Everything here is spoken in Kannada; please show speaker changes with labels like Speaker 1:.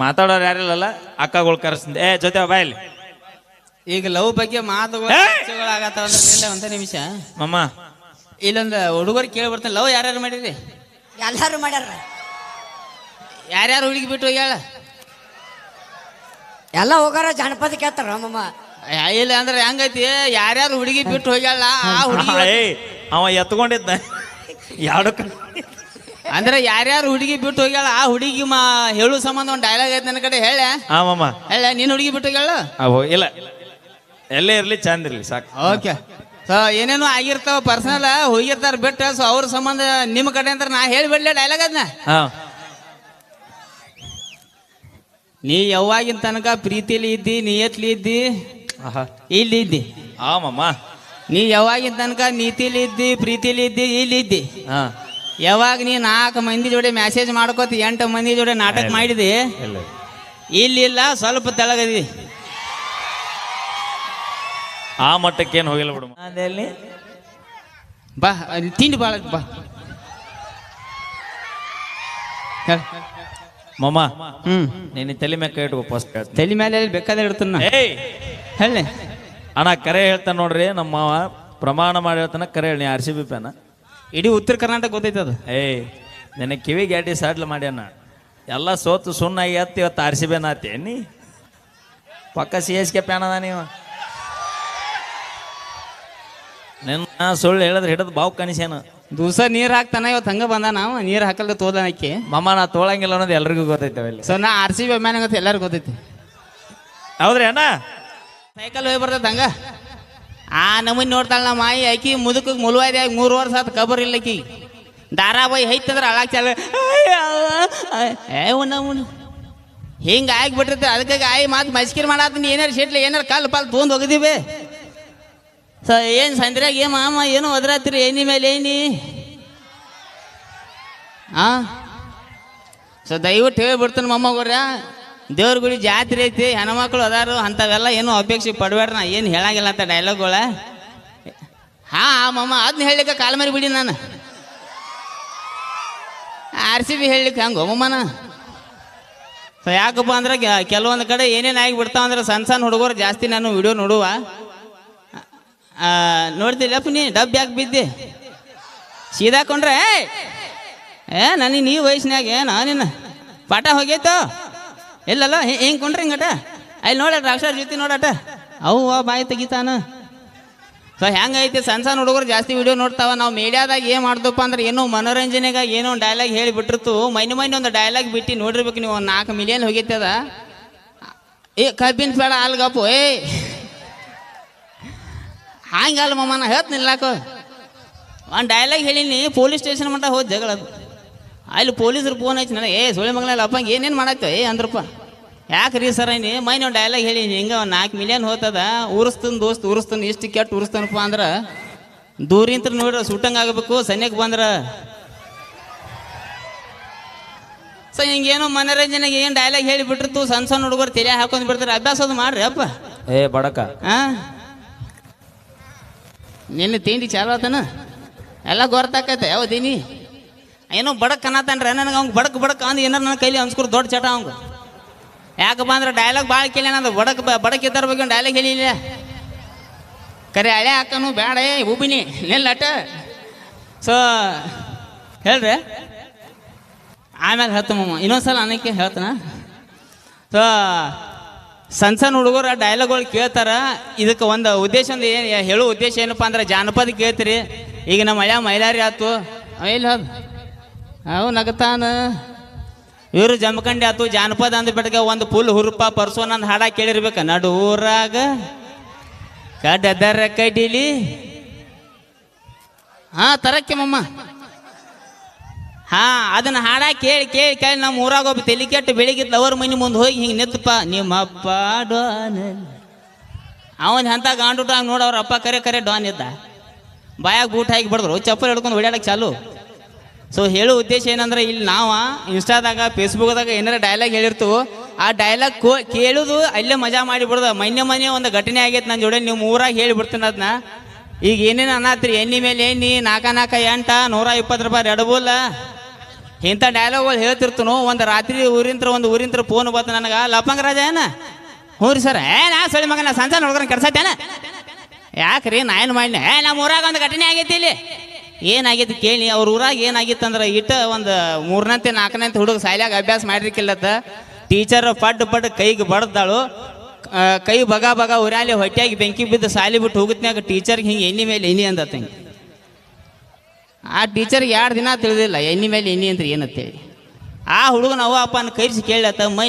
Speaker 1: ಮಾತಾಡೋರು ಯಾರಿಲ್ಲಲ್ಲ ಅಕ್ಕಗಳು ಕರೆಸ್ತಿದ್ದೆ ಏ ಜೊತೆ ಬಾಯಲ್ಲಿ
Speaker 2: ಈಗ ಲವ್ ಬಗ್ಗೆ ಮಾತುಗಳಾಗತ್ತಾವ ಅಂದ್ರೆ ಒಂದ ನಿಮಿಷ
Speaker 1: ಮಮ್ಮ
Speaker 2: ಇಲ್ಲೊಂದು ಹುಡುಗರು ಕೇಳಿ ಬರ್ತಾನೆ ಲವ್ ಯಾರ್ಯಾರು ಮಾಡಿರಿ
Speaker 3: ಎಲ್ಲಾರು ಮಾಡ್ಯಾರ
Speaker 2: ಯಾರ್ಯಾರು ಹುಡುಗಿ ಬಿಟ್ಟು ಹೋಗ್ಯಾಳ
Speaker 3: ಎಲ್ಲ ಹೋಗಾರ ಜಾನಪದ ಕೇಳ್ತಾರ ಮಮ್ಮ
Speaker 2: ಇಲ್ಲ ಅಂದ್ರೆ ಹೆಂಗೈತಿ ಯಾರ್ಯಾರು ಹುಡುಗಿ ಬಿಟ್ಟು ಹೋಗ್ಯಾಳ ಆ ಹುಡುಗಿ
Speaker 1: ಅವ ಎತ್ಕೊಂಡಿದ್ದ ಯಾಡು
Speaker 2: ಅಂದ್ರೆ ಯಾರ್ಯಾರು ಹುಡುಗಿ ಬಿಟ್ಟು ಹೋಗ್ಯಾಳ ಆ ಹುಡುಗಿ ಹೇಳು ಸಂಬಂಧ ಒಂದು ಡೈಲಾಗ್ ಐತೆ ನನ್ನ ಕಡೆ ಹೇಳ
Speaker 1: ಮಮ್ಮ
Speaker 2: ಹೇಳ ನೀನ್ ಹುಡುಗಿ ಬಿಟ್ಟು ಹೋಗ್ಯಾಳ
Speaker 1: ಇಲ್ಲ ಎಲ್ಲೇ ಇರ್ಲಿ ಚಂದ ಇರ್ಲಿ ಸಾಕು
Speaker 2: ಓಕೆ ಸೊ ಏನೇನು ಆಗಿರ್ತಾವ ಪರ್ಸನಲ್ ಹೋಗಿರ್ತಾರ ಬಿಟ್ಟು ಸೊ ಅವ್ರ ಸಂಬಂಧ ನಿಮ್ಮ ಕಡೆ ಅಂತ ನಾ ಹೇಳಿಬಿಡ್ಲಿ ಡೈಲಾಗ್ ಅದನ್ನ ನೀ ಯಾವಾಗಿನ ತನಕ ಪ್ರೀತಿಲಿ ಇದ್ದಿ ನಿಯತ್ಲಿ ಇದ್ದಿ ಇಲ್ಲಿ ಇದ್ದಿ
Speaker 1: ಮಮ್ಮ
Speaker 2: ನೀ ಯಾವಾಗಿನ ತನಕ ನೀತಿಲಿ ಇದ್ದಿ ಪ್ರೀತಿಲಿ ಇದ್ದಿ ಇಲ್ಲಿ ಇದ್ದಿ ಯಾವಾಗ ನೀ 4 ಮಂದಿ ಜೋಡಿ ಮೆಸೇಜ್ ಮಾಡ್ಕೋತ 8 ಮಂದಿ ಜೋಡಿ ನಾಟಕ ಮಾಡಿದಿ ಇಲ್ಲಿಲ್ಲ ಸ್ವಲ್ಪ ತೆಳಗದಿ
Speaker 1: ಆ ಮಟ್ಟಕ್ಕೇನು ಹೋಗಿಲ್ಲ ಬಿಡು ಅದಲ್ಲಿ
Speaker 2: ಬಾ ತಿಂಡಿ ಬಾಳ ಬಾ
Speaker 1: ಮಮ್ಮ ನೀನು ತಲೆ ಮೇಲೆ ಕೈ ಇಟ್ಕೋ ಫಸ್ಟ್
Speaker 2: ತಲೆ ಮೇಲೆ ಬೇಕಾದ್ರೆ ಇಡ್ತಾನ ಹೇಳಿ
Speaker 1: ಅಣ್ಣ ಕರೆ ಹೇಳ್ತಾನೆ ನೋಡ್ರಿ ನಮ್ಮ ಮಾವ ಪ್ರಮಾಣ ಮಾಡಿ ಹೇಳ್ತಾನ ಕರೆ ಹೇಳಿ RCB ಫ್ಯಾನ
Speaker 2: ಇಡೀ ಉತ್ತರ ಕರ್ನಾಟಕ ಗೊತ್ತೈತದ
Speaker 1: ನಿನ್ನ ಕಿವಿ ಗ್ಯಾಟಿ ಸಾಡ್ಲ ಮಾಡ್ಯಾನ ಎಲ್ಲ ಸೋತು ಸುಣ್ಣಾಗಿ ಎತ್ತಿ ಇವತ್ತು RCB ಆತಿ ನೀ ಪಕ್ಕ CSK ಫ್ಯಾನ್ ಅದ ನೀವು ನಿನ್ನ ಸುಳ್ಳು ಹೇಳಿದ್ರೆ ಹಿಡಿದು ಬಾವು ಕನಿಸ್ಯಾನ
Speaker 2: ದಿವಸ ನೀರು ಹಾಕ್ತಾನ ಇವತ್ತು ಹಂಗ ಬಂದ ನಾವು ನೀರು ಹಾಕಲ್ದ ತೋದನಕ್ಕೆ
Speaker 1: ಮಮ್ಮ ನಾ ತೋಳಂಗಿಲ್ಲ ಅನ್ನೋದು ಎಲ್ರಿಗೂ ಗೊತ್ತೈತೆ ಇಲ್ಲಿ
Speaker 2: ಸೊ ನಾ RCB ಅಭಿಮಾನ ಗೊತ್ತ ಎಲ್ಲರಿಗೂ ಗೊತ್ತೈತಿ
Speaker 1: ಹೌದ್ರಿ ಅಣ್ಣ
Speaker 2: ಸೈಕಲ್ ಹೋಗಿ ಬರ್ತೈತೆ ಹಂಗ ಆ ನಮೂನಿ ನೋಡ್ತಾಳ ನಮ್ಮ ಮಾಯಿ ಆಕಿ ಮುದುಕಿಗೆ ಮುಳುವಾದಿ ಆಗಿ 3 ವರ್ಷ ಆತ ಕಬರ್ ಇಲ್ಲ ಆಕಿ ಧಾರಾವಾಹಿ ಐತಂದ್ರೆ ಅಳಾಕ್ ಚಾಲ ಹಿಂಗೆ ಆಗಿಬಿಟ್ಟಿರ್ತೀವಿ ಅದಕ್ಕಾಗಿ ಆಯಿ ಮಾತು ಮಸ್ಕಿರ್ ಮಾಡತ್ತೀನಿ ಏನಾರು ಶೆಟ್ಲಿ ಏನಾರು ಕಾಲು ಪಾಲು ತೊಗೊಂಡು ಹೋಗಿದೀವಿ ಸೊ ಏನು ಸಂದ್ರಾಗ ಮಾಮ ಏನು ಒದ್ರಾತ್ರಿ ಏನಿ ಮೇಲೆ ಏನಿ ಸೊ ದಯವಿಟ್ಟು ಹೇಳಿಬಿಡ್ತಾನೆ ಮೊಮ್ಮಗೋರ್ಯ ದೇವ್ರ ಗುಡಿ ಜಾತ್ರೆ ಐತಿ ಹೆಣ್ಮಕ್ಳು ಅದಾರು ಅಂಥವೆಲ್ಲ ಏನು ಅಪೇಕ್ಷೆ ಪಡಬೇಡ್ರಿ ನಾ ಏನು ಹೇಳಂಗಿಲ್ಲ ಅಂತ ಡೈಲಾಗ್ಗಳ ಮಮ್ಮ ಅದನ್ನ ಹೇಳಲಿಕ್ಕೆ ಕಾಲು ಮರಿ ಬಿಡಿ ನಾನು RCB ಹೇಳಲಿಕ್ಕೆ ಹಂಗೆ ಮಮ್ಮನ ಸೊ ಯಾಕಪ್ಪ ಅಂದ್ರೆ ಕೆಲವೊಂದು ಕಡೆ ಏನೇನು ಆಗಿಬಿಡ್ತಾವ ಅಂದ್ರೆ ಸಣ್ಣ ಹುಡುಗರು ಜಾಸ್ತಿ ನಾನು ವಿಡಿಯೋ ನೋಡುವ ನೋಡ್ತಿಲ್ಲಪ್ಪ ನೀ ಡಬ್ಬಿ ಯಾಕೆ ಬಿದ್ದೆ ಸೀದಾಕೊಂಡ್ರೆ ನನಗೆ ನೀ ವಯಸ್ಸಿನಾಗ ನಾನಿನ್ನ ಪಾಠ ಹೋಗೈತೋ ಇಲ್ಲಲ್ಲ ಹಿಂಗೆ ಕೊಂಡ್ರಿ ಹಿಂಗಟ ಅಲ್ಲಿ ನೋಡಟ ಅಕ್ಷರ ಜೊತೆ ನೋಡಟ ಅವು ಬಾಯಿ ತೆಗಿತಾನ ಸೊ ಹೆಂಗೈತಿ ಸಣ್ಣ ಹುಡುಗರು ಜಾಸ್ತಿ ವಿಡಿಯೋ ನೋಡ್ತಾವ ನಾವು ಮೀಡಿಯಾದಾಗ ಏನು ಮಾಡ್ದಪ್ಪ ಅಂದ್ರೆ ಏನೋ ಮನೋರಂಜನೆಗಾಗಿ ಏನೋ ಒಂದು ಡೈಲಾಗ್ ಹೇಳಿಬಿಟ್ಟಿರ್ತು ಮೈನ್ ಒಂದು ಡೈಲಾಗ್ ಬಿಟ್ಟು ನೋಡಿರ್ಬೇಕು ನೀವು 4 ಮಿಲಿಯನ್ ಹೋಗೈತೆ ಅದ ಕಬ್ಬಿನ ಬೇಡ ಅಲ್ಗಪ್ಪು ಹಂಗಲ್ಲ ಮಮ್ಮ ನಾ ಹೇಳ್ತೀನಿಲ್ಲಾಕೋ ಒಂದು ಡೈಲಾಗ್ ಹೇಳೀನಿ ಪೊಲೀಸ್ ಸ್ಟೇಷನ್ ಮಟ್ಟ ಹೋದ್ ಜಗಳದು ಅಲ್ಲಿ ಪೊಲೀಸರು ಫೋನ್ ಹಚ್ಚಿ ನನಗೆ ಸುಳಿ ಮಗಳೆಲ್ಲ ಅಪ್ಪಂಗೆ ಏನೇನು ಮಾಡಾಕ್ತೋ ಅಂದ್ರಪ್ಪ ಯಾಕೆ ರೀ ಸರ್ ನೀ ಮೈನ್ ಒಂದು ಡೈಲಾಗ್ ಹೇಳೀನಿ ಹಿಂಗೆ 4 ಮಿಲಿಯನ್ ಹೋಗ್ತದ ಉರಿಸ್ತಾನೆ ದೋಸ್ತ್ ಉರಿಸ್ತಾನೆ ಎಷ್ಟು ಕೆಟ್ಟ ಉರಿಸ್ತಾನಪ್ಪ ಅಂದ್ರೆ ದೂರಿಂತ ನೋಡ್ರ ಸುಟ್ಟಂಗೆ ಆಗಬೇಕು ಸನ್ಯಕ್ಕೆ ಬಂದ್ರೆ ಸೊ ಹಿಂಗೇನೋ ಮನೋರಂಜನೆಗೆ ಏನು ಡೈಲಾಗ್ ಹೇಳಿಬಿಟ್ಟಿರ್ತು ಸಣ್ಣ ಹುಡುಗರು ತಲೆ ಹಾಕೊಂಡು ಬಿಡ್ತಾರೆ ಅಭ್ಯಾಸದು ಮಾಡ್ರಿ ಅಪ್ಪ
Speaker 1: ಬಡಕ
Speaker 2: ನಿನ್ನೆ ತಿಂಡಿ ಚಾಲು ಆತನ ಎಲ್ಲ ಗೊತ್ತಾಕೈತೆ ಯಾವ್ದೀನಿ ಏನೋ ಬಡಕ್ ಅನ್ನತಾನ್ರಿ ನನಗೆ ಅವ್ಗೆ ಬಡಕ್ ಅಂದ್ ಏನಾರು ನನ್ನ ಕೈಲಿ ಅನ್ಸ್ಕೊರು ದೊಡ್ಡ ಚಟ ಅವಂಗ ಯಾಕಪ್ಪ ಅಂದ್ರೆ ಡೈಲಾಗ್ ಭಾಳ ಕೇಳಿ ನಾನು ಬಡಕ್ ಇದ್ದಾರ ಬಗ್ಗೆ ಡೈಲಾಗ್ ಹೇಳಿಲ್ಲ ಕರೆ ಹಳೆ ಹಾಕನು ಬೇಡ ಉಬಿನಿ ನಿಲ್ಲಟ ಸೊ ಹೇಳ್ರಿ ಆಮೇಲೆ ಹೇಳ್ತಮ್ಮ ಇನ್ನೊಂದ್ಸಲ ಅನ್ನಕ್ಕೆ ಹೇಳ್ತಾನ ಸೊ ಸಣ್ಣ ಹುಡುಗರ ಡೈಲಾಗ್ಗಳು ಕೇಳ್ತಾರ ಇದಕ್ಕೆ ಒಂದು ಉದ್ದೇಶ ಹೇಳೋ ಉದ್ದೇಶ ಏನಪ್ಪ ಅಂದ್ರೆ ಜಾನಪದ ಕೇಳ್ತೀರಿ ಈಗ ನಮ್ಮ ಹಳ್ಯ ಮೈಲಾರಿ ಆಯ್ತು ಇಲ್ಲ ಅವು ನಗತಾನ ಇವರು ಜಮಖಂಡಿ ಆಯ್ತು ಜಾನಪದ ಅಂದ ಬಿಟ್ಟಗೆ ಒಂದು ಫುಲ್ ಹುರುಪ ಪರ್ಸೋನ್ ಅಂದ್ ಹಾಡ ಕೇಳಿರ್ಬೇಕ ನಡುವರಾಗ ಕಡದರ ಕಡಿಲಿ ತರಕ್ಕೆ ಮಮ್ಮ ಅದನ್ನ ಹಾಡ ಕೇಳಿ ಕೇಳಿ ಕೇಳಿ ನಮ್ಮ ಊರಾಗ ಒಬ್ಬ ತಲೆ ಕೆಟ್ಟು ಬೆಳಿಗ್ಗೆ ಅವ್ರ ಮನೆ ಮುಂದೆ ಹೋಗಿ ಹಿಂಗೆ ನಿತ್ತಪ್ಪ ನಿಮ್ಮಪ್ಪ ಡಾನ್ ಅವನ್ ಅಂತ ಗಾಂಡು ಟಾಂಗ್ ನೋಡಿ ಅವ್ರ ಅಪ್ಪ ಕರೆ ಡಾನ್ ಇದ್ದ ಬಾಯಾಗ ಬೂಟ್ ಹಾಕಿ ಬಿಡಿದ್ರು ಚಪ್ಪಲ್ ಹಿಡ್ಕೊಂಡು ಹೊಡ್ಯಾಡಕ್ಕೆ ಚಾಲು ಸೊ ಹೇಳೋ ಉದ್ದೇಶ ಏನಂದ್ರೆ ಇಲ್ಲಿ ನಾವು ಇನ್ಸ್ಟಾದಾಗ ಫೇಸ್ಬುಕ್ದಾಗ ಏನಾರ ಡೈಲಾಗ್ ಹೇಳಿರ್ತೀವೋ ಆ ಡೈಲಾಗ್ ಕೇಳೋದು ಅಲ್ಲೇ ಮಜಾ ಮಾಡಿಬಿಡ್ದು ಮೊನ್ನೆ ಒಂದು ಘಟನೆ ಆಗೈತೆ ನನ್ನ ಜೋಡಿ ನೀವು ಊರಾಗ ಹೇಳಿಬಿಡ್ತೀನಿ ಅದನ್ನ ಈಗ ಏನೇನು ಅನ್ನತ್ರಿ ಎಣ್ಣೆ ಮೇಲೆ ಎಣ್ಣೆ 4 8 120 ರೂಪಾಯಿ ರೆಡ್ ಬುಲ್ ಇಂಥ ಡೈಲಾಗ್ಗಳು ಹೇಳ್ತಿರ್ತನು. ಒಂದು ರಾತ್ರಿ ಒಂದು ಊರಿಂತ್ರ ಫೋನ್ ಬಂತು ನನಗೆ, ಲಪಂಗ ರಾಜ ಏನ? ಹ್ಞೂ ರೀ ಸರ್. ನಾ ಸಳಿ ಮಗನ ಸಂಜೆ ನೋಡ್ಕೊಂಡು ಕೆಡ್ಸತ್ತೇನ? ಯಾಕ್ರಿ ನಾ ಏನು ಮಾಡಿನ? ನಮ್ಮ ಊರಾಗ ಒಂದು ಘಟನೆ ಆಗೈತಿ. ಇಲ್ಲಿ ಏನಾಗೈತಿ ಕೇಳಿ. ಅವ್ರ ಊರಾಗ ಏನಾಗಿತ್ತು ಅಂದ್ರೆ ಒಂದು 3ನೇ 4ನೇ ಹುಡುಗ ಸಾಲ್ಯಾಗ ಅಭ್ಯಾಸ ಮಾಡಿರ್ಕಿಲ್ಲತ್ತ. ಟೀಚರ್ ಪಡ್ ಕೈಗೆ ಬಡ್ದಾಳು. ಕೈ ಬಗ ಉರಾಲಿ ಹೊಟ್ಟೆಯಾಗಿ ಬೆಂಕಿ ಬಿದ್ದು ಸಾಲಿ ಬಿಟ್ಟು ಹೋಗುತ್ನ್ಯಾಗ ಟೀಚರ್ಗೆ ಹಿಂಗೆ ಎಣ್ಣೆ ಮೇಲೆ ಎಣ್ಣೆ ಅಂದತ್ತ. ಹಿಂಗೆ ಆ ಟೀಚರ್ಗೆ 2 ದಿನ ತಿಳಿದಿಲ್ಲ ಎಣ್ಣೆ ಮೇಲೆ ಎಣ್ಣೆ ಅಂದ್ರೆ ಏನಂತೇಳಿ. ಆ ಹುಡುಗನ ಅವ್ವ ಅಪ್ಪನ ಕೈಸಿ ಕೇಳತ್ತ, ಮೈ